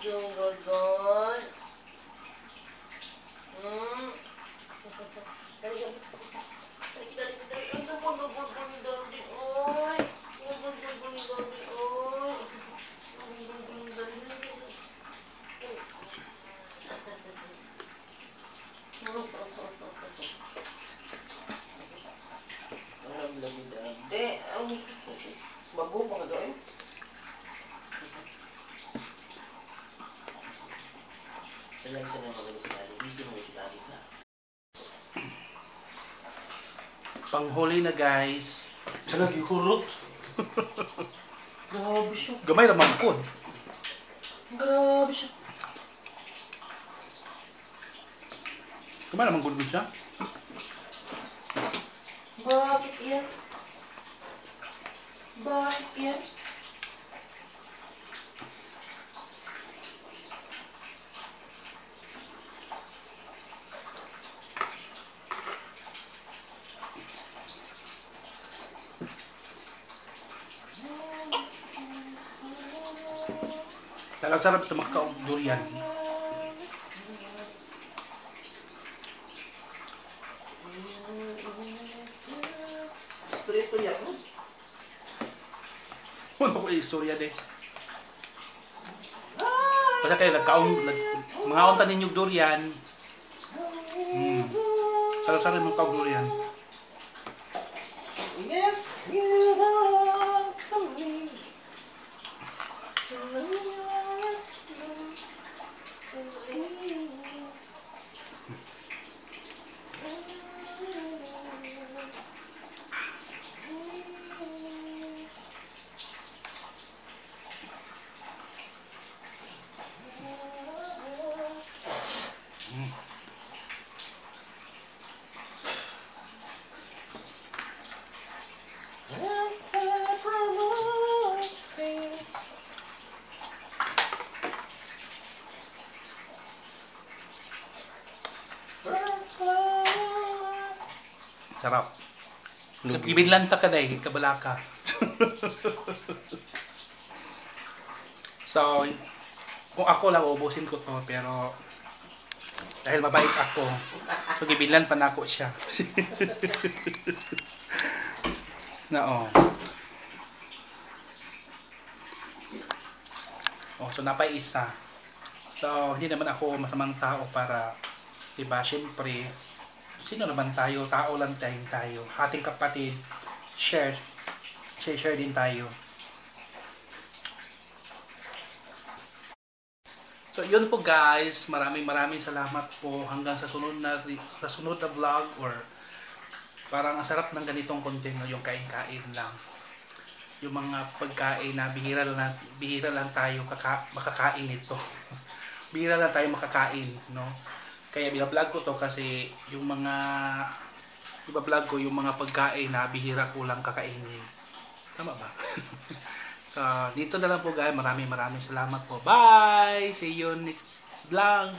Gagol. Hmm. Bago pa ka doon? Panghuli na guys. Sa lagi hurot. Grabe siya. Gamay ramang pod. Grabe siya. Gamay ramang pod siya. Bakit yan? Bakit yan? Talagang sarap ito makakaong durian. Istorya ko? Ano ko istorya de. Basta kayo mga unta ninyong durian. Sarap-sarap yung makakaong durian. Yes, you belong to me. Sarap. Ibinlanta ka dahil, kabalaka. So, kung ako lang, ubusin ko to, pero dahil mabait ako, so ibinlan pa na ako siya. Na so napay isa. So, hindi naman ako masamang tao para, diba, syempre, sino naman tayo? Tao lang tayo. Ating kapatid, share din tayo. So, yun po guys. Maraming salamat po hanggang sa sunod na vlog, or parang ang sarap ng ganitong content, yung kain-kain lang. Yung mga pagkain na bihira lang tayo makakain nito. Bihira lang tayo makakain, no? Kaya binablog ko to kasi yung mga pagkain na bihira ko lang kakainin. Tama ba? So, dito na lang po guys. Maraming salamat po. Bye! See you next vlog!